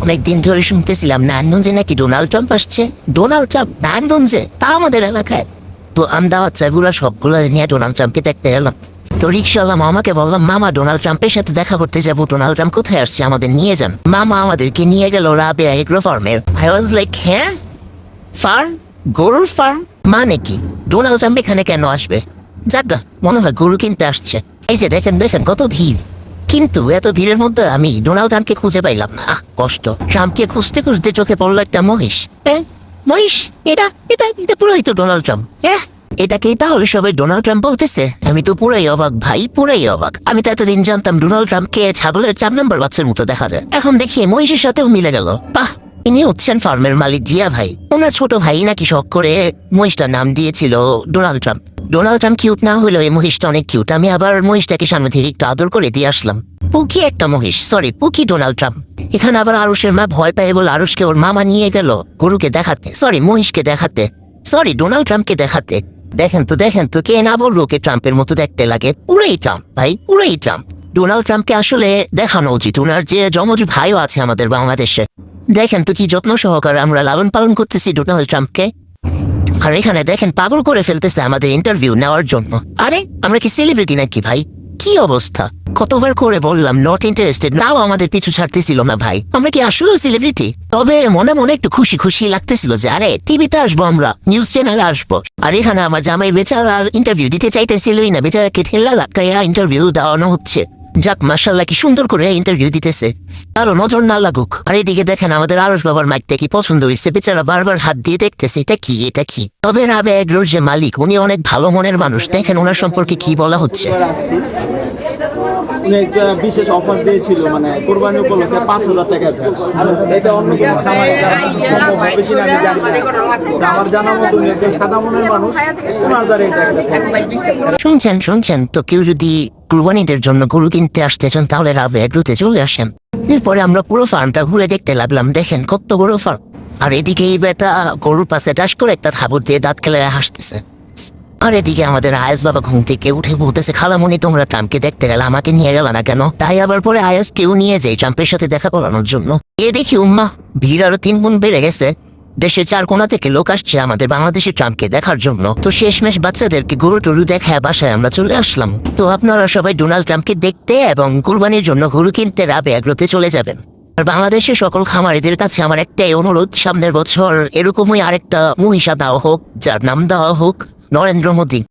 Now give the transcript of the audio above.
অনেকদিন ধরে শুনতেছিলাম নারায়ণগঞ্জে নাকি ডোনাল্ড ট্রাম্প আসছে। ডোনাল্ড ট্রাম্প নারায়ণগঞ্জে, তা আমাদের এলাকায়। তো আমরা বাচ্চাগুলো সবগুলো নিয়ে ডোনাল্ড ট্রাম্পকে দেখতে এলাম। তো রিক্সাওয়ালা মামাকে বললাম, মামা ডোনাল্ড ট্রাম্পের সাথে দেখা করতে যাবো, ডোনাল্ড ট্রাম্প কোথায় আসছে, আমাদের নিয়ে যান। মামা আমাদেরকে নিয়ে গেল রাবেয়া এগ্রো ফার্মের। আই ওয়াজ লাইক, হ্যাঁ ফার্ম, গরুর ফার্ম মানে কি? ডোনাল্ড ট্রাম্প এখানে কেন আসবে? যাজ্ঞা, মনে হয় গরু কিনতে আসছে। এই যে দেখেন দেখেন কত ভিড়, কিন্তু এত ভিড়ের মধ্যে আমি ডোনাল্ড ট্রাম্পকে খুঁজে পাইলাম না। কষ্ট। ট্রাম্পকে খুঁজতে খুঁজতে চোখে পড়লো একটা মহিষ। মহিষ, এটা এটা এটা পুরোই তো ডোনাল্ড ট্রাম্প। এটাকে তাহলে সবাই ডোনাল্ড ট্রাম্প বলতেছে? আমি তো পুরাই অবাক ভাই, পুরাই অবাক। আমি তো এতদিন জানতাম ডোনাল্ড ট্রাম্পকে ছাগলের 4 নম্বর বাচ্চার মতো দেখা যায়, এখন দেখি মহিষের সাথেও মিলে গেল। বাহ, ইনি হচ্ছেন ফার্মের মালিক জিয়া ভাই। ওনার ছোট ভাই নাকি শখ করে মহিষটার নাম দিয়েছিল Donald Trump. Donald Trump cute না হলেও এই মহিষটা অনেক কিউট। আমি আবার মহিষটাকে সামনে থেকে একটু আদর করে দিয়ে আসলাম। পুকি একটা মহিষ, সরি পুকি ডোনাল্ড ট্রাম্প। এখানে আবার আরুষের মা ভয় পায় বলে আরুষকে ওর মামা নিয়ে গেল গরুকে দেখাতে, সরি মহিষকে দেখাতে, সরি ডোনাল্ড ট্রাম্পকে দেখাতে। দেখেন তো কে না বললো ওকে ট্রাম্পের মতো দেখতে লাগে? পুরাই ট্রাম্প ভাই, পুরাই ট্রাম্প। ডোনাল্ড ট্রাম্পকে আসলে দেখানো উচিত। ওনার যে যমজ ভাইও আছে আমাদের বাংলাদেশে, দেখেন তো কি যত্ন সহকারে আমরা লালন পালন করতেছি ডোনাল্ড ট্রাম্পকে। আর এখানে দেখেন পাগল করে ফেলতেছে আমাদের ইন্টারভিউ নেওয়ার জন্য। আরে আমরা কি সেলিব্রিটি নাকি ভাই? কি অবস্থা! কতবার করে বললাম নট ইন্টারেস্টেড, নাও আমাদের পিছু ছাড়তেছিল না ভাই। আমরা কি আসলে সেলিব্রিটি? তবে মনে মনে একটু খুশি খুশি লাগতেছিল যে আরে টিভিতে আসবো, আমরা নিউজ চ্যানেলে আসবো। আর এখানে আমার জামাই বেচারা ইন্টারভিউ দিতে চাইতেছিলই না, বেচারাকে ঠেলা লাগাইয়া ইন্টারভিউ দেওয়ানো হচ্ছে। যাক মাশাআল্লাহ, কি সুন্দর করে ইন্টারভিউ দিতেছে, কারো নজর না লাগুক। আর এদিকে দেখেন আমাদের আরশ বাবার মাইকটা কি পছন্দ হয়েছে, বেচারা বারবার হাত দিয়ে দেখতেছে এটা কি এটা কি। তবে রাবেয়া এগ্রোর যে মালিক, উনি অনেক ভালো মনের মানুষ। দেখেন ওনার সম্পর্কে কি বলা হচ্ছে। উনি একটা বিশেষ অফার দিয়েছিল, মানে কোরবানি উপলক্ষে 5,000 টাকা। এটা অন্য কোনো খামারে হবে কিনা আমি জানি না। আমার জানা মতো উনি একটা সাদা মনের মানুষ, ওনার দ্বারা এটা। শুনছেন তো, কেউ যদি কুরবানিদের জন্য গরু কিনতে আসতে চান তাহলে রাবেয়া এগ্রোতে চলে আসেন। এরপরে আমরা পুরো ফার্মটা ঘুরে দেখতে লাগলাম। দেখেন কত বড় ফার্ম। আর এদিকে এই বেটা গরুর পাশে টাস করে একটা থাবর দিয়ে দাঁত খেলে হাসতেছে। আর এদিকে আমাদের আয়াস বাবা ঘুম থেকে উঠে বলতেছে, খালামণি তোমরা ট্রাম্পকে দেখতে গেলে আমাকে নিয়ে গেল না কেন? তাই আবার পরে আয়াস কেউ নিয়ে যায় ট্রাম্পের সাথে দেখা করানোর জন্য। এ দেখি উম্মা, ভিড় আরো 3 গুণ বেড়ে গেছে। দেশের 4 কোণা থেকে লোক আসছে আমাদের বাংলাদেশের ট্রাম্পকে দেখার জন্য। তো শেষমেশ বাচ্চাদেরকে গরু টরু দেখায় বাসায় আমরা চলে আসলাম। তো আপনারা সবাই ডোনাল্ড ট্রাম্পকে দেখতে এবং কুরবানির জন্য গরু কিনতে রাবেয়া এগ্রোতে চলে যাবেন। আর বাংলাদেশের সকল খামারিদের কাছে আমার একটাই অনুরোধ, সামনের বছর এরকমই আরেকটা মহিষা দেওয়া হোক, যার নাম দেওয়া হোক নরেন্দ্র মোদী।